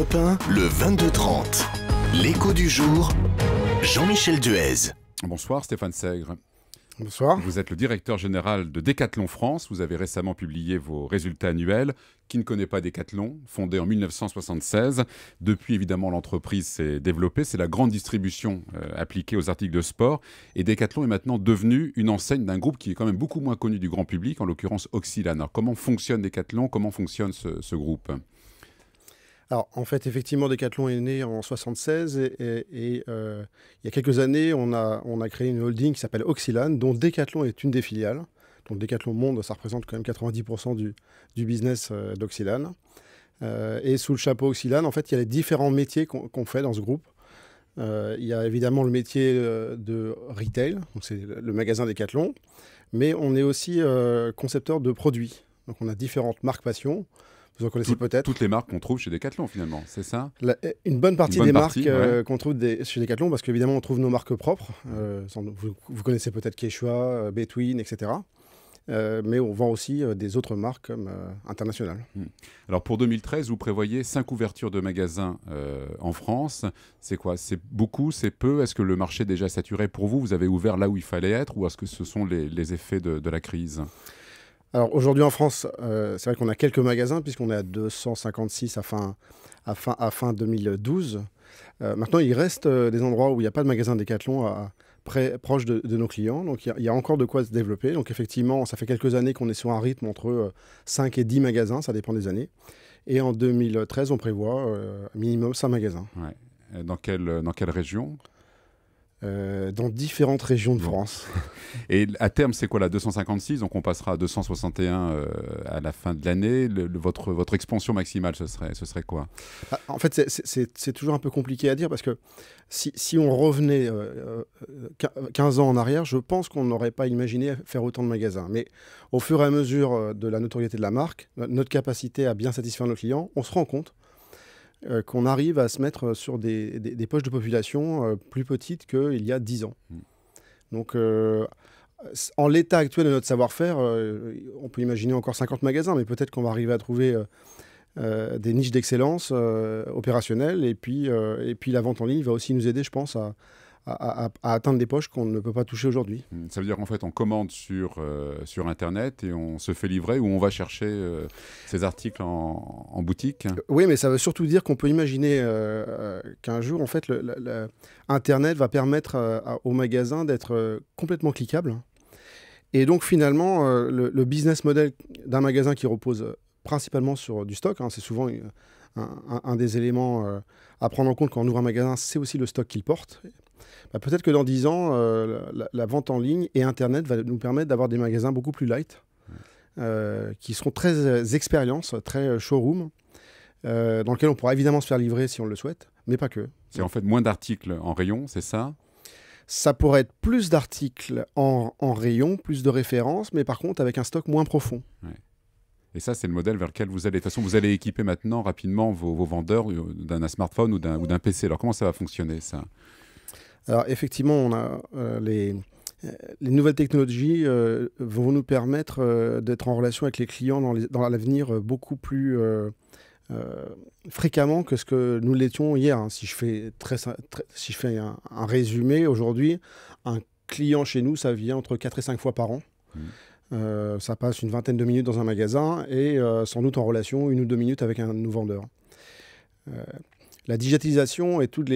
Europe 1, le 22-30. L'écho du jour, Jean-Michel Duez. Bonsoir Stéphane Sègre. Bonsoir. Vous êtes le directeur général de Decathlon France. Vous avez récemment publié vos résultats annuels. Qui ne connaît pas Decathlon, fondé en 1976. Depuis, évidemment, l'entreprise s'est développée. C'est la grande distribution appliquée aux articles de sport. Et Decathlon est maintenant devenu une enseigne d'un groupe qui est quand même beaucoup moins connu du grand public, en l'occurrence Oxylan. Alors, comment fonctionne Decathlon? Comment fonctionne ce groupe? Alors, en fait, effectivement, Decathlon est né en 1976 et il y a quelques années, on a créé une holding qui s'appelle Oxylan, dont Decathlon est une des filiales. Donc, Decathlon Monde, ça représente quand même 90% du business d'Oxylan. Et sous le chapeau Oxylan, en fait, il y a les différents métiers qu'on fait dans ce groupe. Il y a évidemment le métier de retail, donc c'est le magasin Decathlon, mais on est aussi concepteur de produits. Donc, on a différentes marques passion. Vous en connaissez peut-être. Toutes les marques qu'on trouve chez Decathlon, finalement, c'est ça? Une bonne partie des marques ouais. qu'on trouve chez Decathlon, parce qu'évidemment, on trouve nos marques propres. Vous connaissez peut-être Quechua, Between, etc. Mais on vend aussi des autres marques comme internationales. Alors, pour 2013, vous prévoyez 5 ouvertures de magasins en France. C'est quoi? C'est beaucoup? C'est peu? Est-ce que le marché est déjà saturé pour vous? Vous avez ouvert là où il fallait être? Ou est-ce que ce sont les effets de la crise? Alors aujourd'hui en France, c'est vrai qu'on a quelques magasins puisqu'on est à 256 à fin 2012. Maintenant, il reste des endroits où il n'y a pas de magasin Decathlon proche de nos clients. Donc il y a encore de quoi se développer. Donc effectivement, ça fait quelques années qu'on est sur un rythme entre 5 et 10 magasins, ça dépend des années. Et en 2013, on prévoit minimum 5 magasins. Ouais. Dans quelle région? Dans différentes régions de France. Et à terme, c'est quoi la 256? Donc on passera à 261 à la fin de l'année. Votre expansion maximale, ce serait quoi? En fait, c'est toujours un peu compliqué à dire parce que si on revenait 15 ans en arrière, je pense qu'on n'aurait pas imaginé faire autant de magasins. Mais au fur et à mesure de la notoriété de la marque, notre capacité à bien satisfaire nos clients, on se rend compte qu'on arrive à se mettre sur des poches de population plus petites qu'il y a 10 ans. Donc, en l'état actuel de notre savoir-faire, on peut imaginer encore 50 magasins, mais peut-être qu'on va arriver à trouver des niches d'excellence opérationnelles. Et puis la vente en ligne va aussi nous aider, je pense, à atteindre des poches qu'on ne peut pas toucher aujourd'hui. Ça veut dire qu'en fait, on commande sur Internet et on se fait livrer ou on va chercher ces articles en boutique? Oui, mais ça veut surtout dire qu'on peut imaginer qu'un jour, en fait, Internet va permettre au magasin d'être complètement cliquable. Et donc, finalement, le business model d'un magasin qui repose principalement sur du stock, c'est souvent un des éléments à prendre en compte quand on ouvre un magasin, c'est aussi le stock qu'il porte. Peut-être que dans 10 ans, la vente en ligne et Internet va nous permettre d'avoir des magasins beaucoup plus light, qui seront très expériences, très showroom, dans lesquels on pourra évidemment se faire livrer si on le souhaite, mais pas que. C'est en fait moins d'articles en rayon, c'est ça? Ça pourrait être plus d'articles en rayon, plus de références, mais par contre avec un stock moins profond. Ouais. Et ça, c'est le modèle vers lequel vous allez. De toute façon, vous allez équiper maintenant rapidement vos vendeurs d'un smartphone ou d'un PC. Alors, comment ça va fonctionner, ça? Alors, effectivement, on a les nouvelles technologies vont nous permettre d'être en relation avec les clients dans l'avenir beaucoup plus fréquemment que ce que nous l'étions hier. Si je fais un résumé, aujourd'hui, un client chez nous, ça vient entre 4 et 5 fois par an. Ça passe une vingtaine de minutes dans un magasin et sans doute en relation 1 ou 2 minutes avec un de nos vendeurs. La digitalisation et toute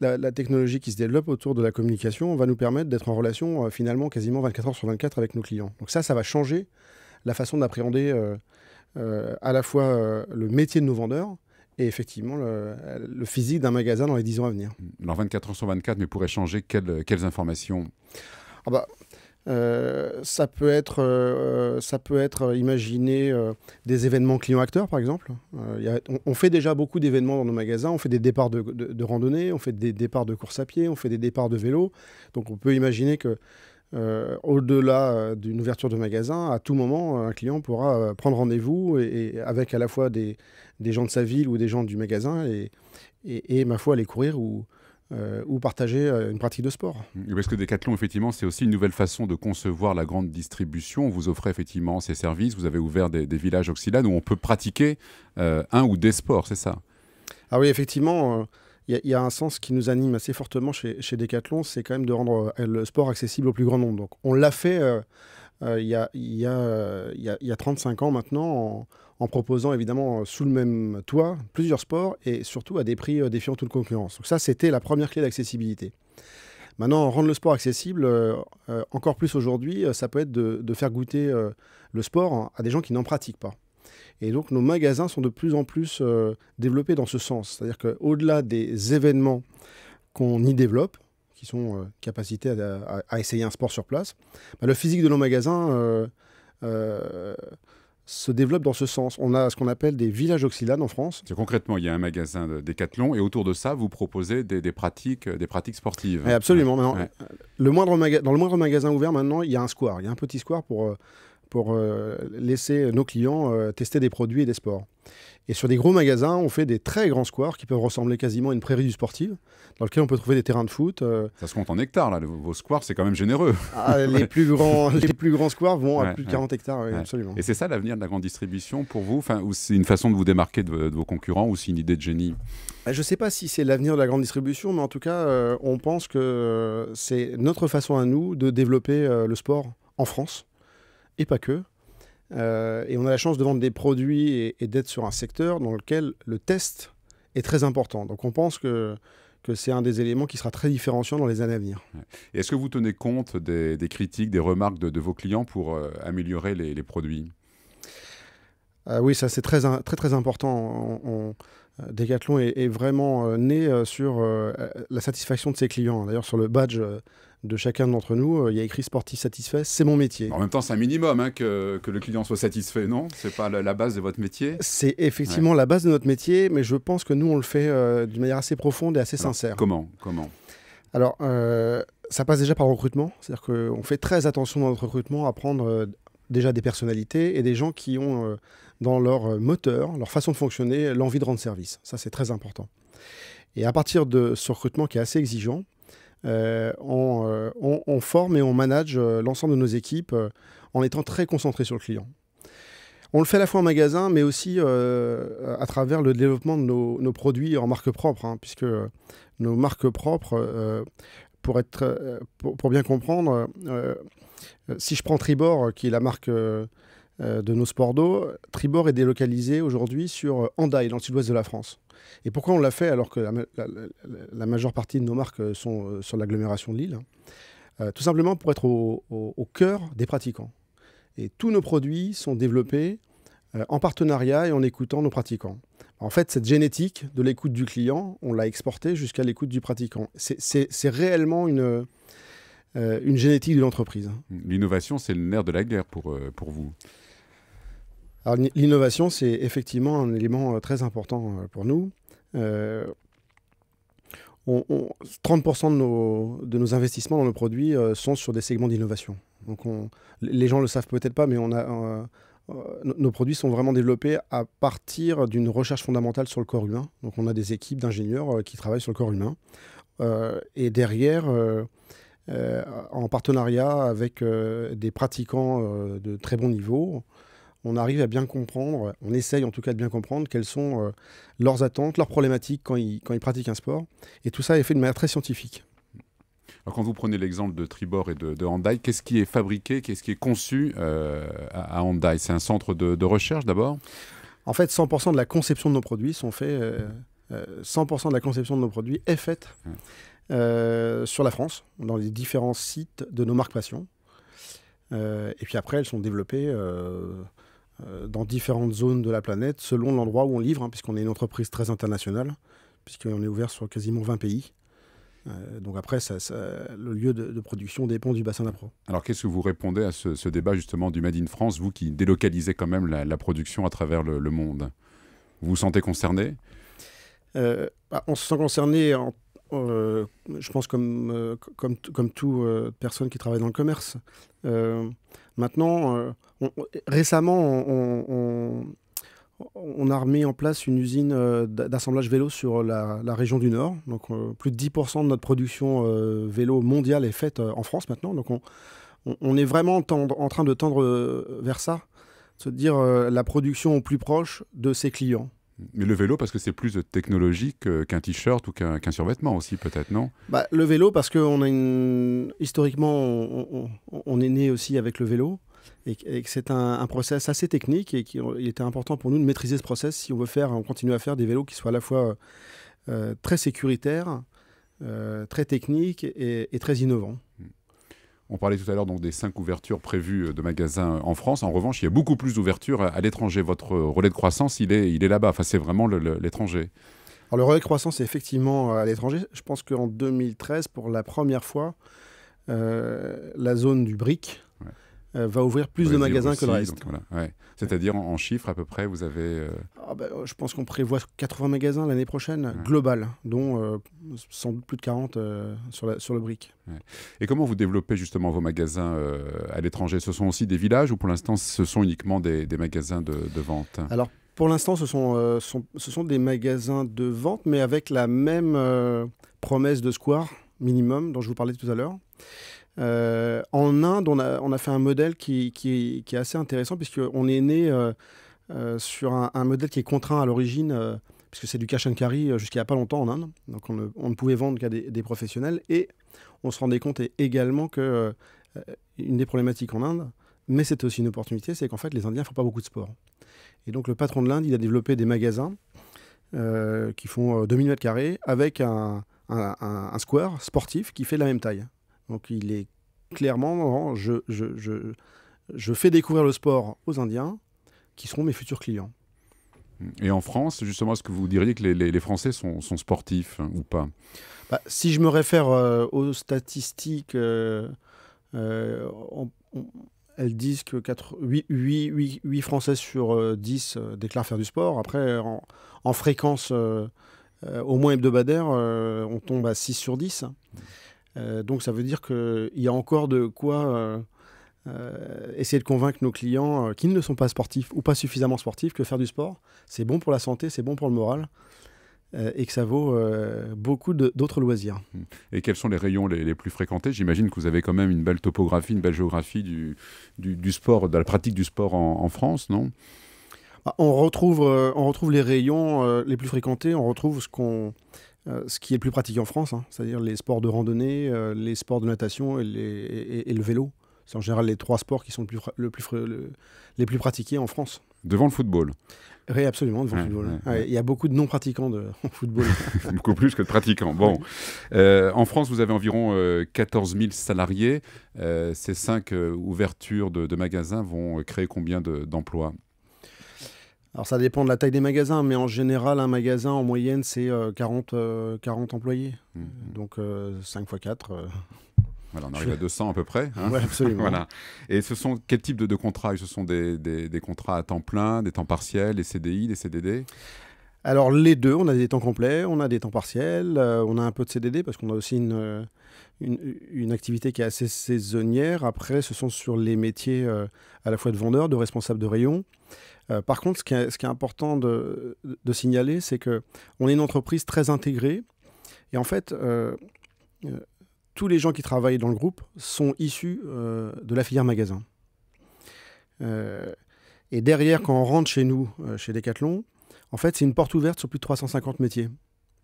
la technologie qui se développe autour de la communication va nous permettre d'être en relation finalement quasiment 24 heures sur 24 avec nos clients. Donc ça va changer la façon d'appréhender à la fois le métier de nos vendeurs et effectivement le physique d'un magasin dans les 10 ans à venir. Alors 24 heures sur 24, mais pour échanger quelles informations? Ça peut être imaginer des événements clients-acteurs, par exemple. On fait déjà beaucoup d'événements dans nos magasins. On fait des départs de randonnée, on fait des départs de course à pied, on fait des départs de vélo. Donc on peut imaginer que au-delà d'une ouverture de magasin, à tout moment, un client pourra prendre rendez-vous et avec à la fois des gens de sa ville ou des gens du magasin et ma foi, aller courir ou partager une pratique de sport. Parce que Decathlon, effectivement, c'est aussi une nouvelle façon de concevoir la grande distribution. Vous offrez effectivement ces services. Vous avez ouvert des villages Oxylan où on peut pratiquer un ou des sports, c'est ça? Ah oui, effectivement, il y a un sens qui nous anime assez fortement chez Decathlon, c'est quand même de rendre le sport accessible au plus grand nombre. Donc, on l'a fait il y a 35 ans maintenant, en proposant évidemment sous le même toit plusieurs sports et surtout à des prix défiant toute concurrence. Donc ça, c'était la première clé d'accessibilité. Maintenant, rendre le sport accessible, encore plus aujourd'hui, ça peut être de faire goûter le sport à des gens qui n'en pratiquent pas. Et donc, nos magasins sont de plus en plus développés dans ce sens. C'est-à-dire qu'au-delà des événements qu'on y développe, qui sont capacités à essayer un sport sur place, le physique de nos magasins se développe dans ce sens. On a ce qu'on appelle des villages Oxylane en France. Concrètement, il y a un magasin de Decathlon et autour de ça, vous proposez des pratiques sportives. Et absolument. Ouais. Maintenant, dans le moindre magasin ouvert, maintenant, il y a un square. Il y a un petit square pour laisser nos clients tester des produits et des sports. Et sur des gros magasins, on fait des très grands squares qui peuvent ressembler quasiment à une prairie du sportive, dans lequel on peut trouver des terrains de foot. Ça se compte en hectares, là. Vos squares, c'est quand même généreux. Les plus grands squares vont à plus de 40 hectares, oui, absolument. Et c'est ça l'avenir de la grande distribution pour vous, ou c'est une façon de vous démarquer de vos concurrents, ou c'est une idée de génie? Je ne sais pas si c'est l'avenir de la grande distribution, mais en tout cas, on pense que c'est notre façon à nous de développer le sport en France, et pas que. Et on a la chance de vendre des produits et d'être sur un secteur dans lequel le test est très important. Donc on pense que c'est un des éléments qui sera très différenciant dans les années à venir. Et est-ce que vous tenez compte des critiques, des remarques de vos clients pour améliorer les produits? Oui, ça c'est très important. Decathlon est vraiment né sur la satisfaction de ses clients. D'ailleurs, sur le badge de chacun d'entre nous, il y a écrit sportif satisfait, c'est mon métier. En même temps, c'est un minimum que le client soit satisfait, non? C'est pas la base de votre métier? C'est effectivement la base de notre métier, mais je pense que nous, on le fait d'une manière assez profonde et assez sincère. Comment? Alors, ça passe déjà par le recrutement. C'est-à-dire qu'on fait très attention dans notre recrutement à prendre déjà des personnalités et des gens qui ont dans leur moteur, leur façon de fonctionner, l'envie de rendre service. Ça, c'est très important. Et à partir de ce recrutement qui est assez exigeant, on forme et on manage l'ensemble de nos équipes en étant très concentré sur le client. On le fait à la fois en magasin, mais aussi à travers le développement de nos produits en marque propre, puisque nos marques propres, pour bien comprendre, si je prends Tribord, qui est la marque de nos sports d'eau, Tribord est délocalisé aujourd'hui sur Hendaye, dans le sud-ouest de la France. Et pourquoi on l'a fait alors que la majeure partie de nos marques sont sur l'agglomération de Lille? Tout simplement pour être au cœur des pratiquants. Et tous nos produits sont développés en partenariat et en écoutant nos pratiquants. En fait, cette génétique de l'écoute du client, on l'a exportée jusqu'à l'écoute du pratiquant. C'est réellement une génétique de l'entreprise. L'innovation, c'est le nerf de la guerre pour vous. Alors, l'innovation, c'est effectivement un élément très important pour nous. 30% de nos investissements dans nos produits sont sur des segments d'innovation. Donc les gens ne le savent peut-être pas, mais nos produits sont vraiment développés à partir d'une recherche fondamentale sur le corps humain. Donc on a des équipes d'ingénieurs qui travaillent sur le corps humain. Et derrière, en partenariat avec des pratiquants de très bon niveau, on arrive à bien comprendre, on essaye en tout cas de bien comprendre quelles sont leurs attentes, leurs problématiques quand ils pratiquent un sport. Et tout ça est fait de manière très scientifique. Alors quand vous prenez l'exemple de Tribord et de Hendaye, qu'est-ce qui est fabriqué, qu'est-ce qui est conçu à Hendaye? C'est un centre de recherche d'abord? En fait, 100% de la conception de nos produits sont faits. 100% de la conception de nos produits est faite sur la France, dans les différents sites de nos marques passion. Et puis après, elles sont développées dans différentes zones de la planète, selon l'endroit où on livre, puisqu'on est une entreprise très internationale, puisqu'on est ouvert sur quasiment 20 pays. Donc après, le lieu de production dépend du bassin d'appro. Alors qu'est-ce que vous répondez à ce débat justement du Made in France, vous qui délocalisez quand même la production à travers le monde? Vous vous sentez concerné? On se sent concerné, je pense, comme toute personne qui travaille dans le commerce. Maintenant, récemment, on a remis en place une usine d'assemblage vélo sur la région du Nord. Donc, plus de 10% de notre production vélo mondiale est faite en France maintenant. Donc, on est vraiment en train de tendre vers ça, se dire la production au plus proche de ses clients. Mais le vélo, parce que c'est plus technologique qu'un t-shirt ou qu'un survêtement aussi, peut-être, non? Le vélo, parce que historiquement, on est né aussi avec le vélo et que c'est un process assez technique et qu'il était important pour nous de maîtriser ce process si on continue à faire des vélos qui soient à la fois très sécuritaires, très techniques et très innovants. On parlait tout à l'heure donc des 5 ouvertures prévues de magasins en France. En revanche, il y a beaucoup plus d'ouvertures à l'étranger. Votre relais de croissance, il est là-bas. Enfin, c'est vraiment l'étranger. Alors, le relais de croissance est effectivement à l'étranger. Je pense qu'en 2013, pour la première fois, la zone du BRIC va ouvrir plus de magasins aussi, que le reste. Voilà, ouais. C'est-à-dire en chiffres à peu près, vous avez... Je pense qu'on prévoit 80 magasins l'année prochaine, global, dont sans doute plus de 40 sur le BRIC. Ouais. Et comment vous développez justement vos magasins à l'étranger? Ce sont aussi des villages ou pour l'instant ce sont uniquement des magasins de vente? Alors pour l'instant ce sont des magasins de vente, mais avec la même promesse de square minimum dont je vous parlais tout à l'heure. En Inde, on a fait un modèle qui est assez intéressant puisqu'on est né sur un modèle qui est contraint à l'origine, puisque c'est du cash and carry jusqu'à il n'y a pas longtemps en Inde. Donc on ne pouvait vendre qu'à des professionnels. Et on se rendait compte également que une des problématiques en Inde, mais c'était aussi une opportunité, c'est qu'en fait les Indiens ne font pas beaucoup de sport. Et donc le patron de l'Inde, il a développé des magasins qui font 2000 m² avec un square sportif qui fait la même taille. Donc il est clairement, je fais découvrir le sport aux Indiens qui seront mes futurs clients. Et en France, justement, est-ce que vous diriez que les Français sont sportifs ou pas? Si je me réfère aux statistiques, elles disent que 8 Français sur 10 déclarent faire du sport. Après, en fréquence au moins hebdomadaire, on tombe à 6 sur 10. Donc ça veut dire qu'il y a encore de quoi essayer de convaincre nos clients qui ne sont pas sportifs ou pas suffisamment sportifs que faire du sport, c'est bon pour la santé, c'est bon pour le moral et que ça vaut beaucoup d'autres loisirs. Et quels sont les rayons les plus fréquentés? J'imagine que vous avez quand même une belle topographie, une belle géographie du sport, de la pratique du sport en France, non? On retrouve les rayons les plus fréquentés, on retrouve ce qui est le plus pratiqué en France, c'est-à-dire les sports de randonnée, les sports de natation et le vélo. C'est en général les 3 sports qui sont les plus pratiqués en France. Devant le football? Oui, absolument, devant le football. Il y a beaucoup de non-pratiquants en football. Beaucoup plus que de pratiquants. Bon. En France, vous avez environ 14 000 salariés. Ces 5 ouvertures de magasins vont créer combien d'emplois? Alors ça dépend de la taille des magasins, mais en général, un magasin, en moyenne, c'est 40 employés. Donc 5 x 4. Voilà, on arrive à 200 à peu près. Oui, absolument. Voilà. Et ce sont quel type de contrats? Ce sont des contrats à temps plein, des temps partiels, des CDI, des CDD? Alors les deux, on a des temps complets, on a des temps partiels, on a un peu de CDD parce qu'on a aussi une activité qui est assez saisonnière. Après, ce sont sur les métiers à la fois de vendeur, de responsable de rayon. Par contre, ce qui est important de signaler, c'est qu'on est une entreprise très intégrée. Et en fait, tous les gens qui travaillent dans le groupe sont issus de la filière magasin. Et derrière, quand on rentre chez nous, chez Decathlon, en fait, c'est une porte ouverte sur plus de 350 métiers.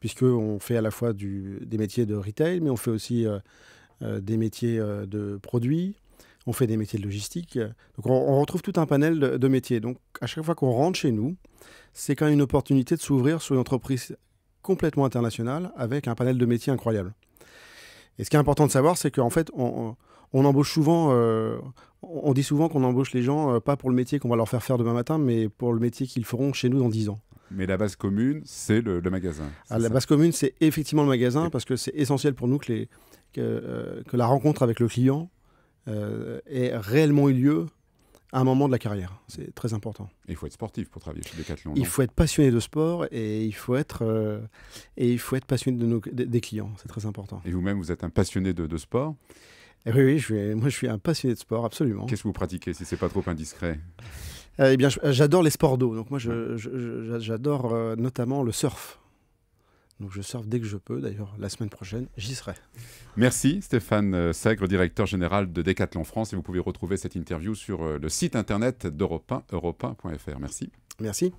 Puisqu'on fait à la fois des métiers de retail, mais on fait aussi des métiers de produits. On fait des métiers de logistique. Donc on retrouve tout un panel de métiers. Donc à chaque fois qu'on rentre chez nous, c'est quand même une opportunité de s'ouvrir sur une entreprise complètement internationale avec un panel de métiers incroyable. Et ce qui est important de savoir, c'est qu'en fait, on embauche souvent, on dit souvent qu'on embauche les gens pas pour le métier qu'on va leur faire demain matin, mais pour le métier qu'ils feront chez nous dans 10 ans. Mais la base commune, c'est le magasin. La base commune, c'est effectivement le magasin, parce que c'est essentiel pour nous que la rencontre avec le client ait réellement eu lieu à un moment de la carrière. C'est très important. Et il faut être sportif pour travailler chez Decathlon. Il faut être passionné de sport et il faut être passionné des clients. C'est très important. Et vous-même, vous êtes un passionné de sport? Oui, je suis un passionné de sport, absolument. Qu'est-ce que vous pratiquez, si ce n'est pas trop indiscret? Eh bien, j'adore les sports d'eau. Donc moi, j'adore notamment le surf. Donc je surfe dès que je peux. D'ailleurs, la semaine prochaine, j'y serai. Merci Stéphane Segre, directeur général de Decathlon France. Et vous pouvez retrouver cette interview sur le site internet d'Europe 1, europe1.fr. Merci. Merci.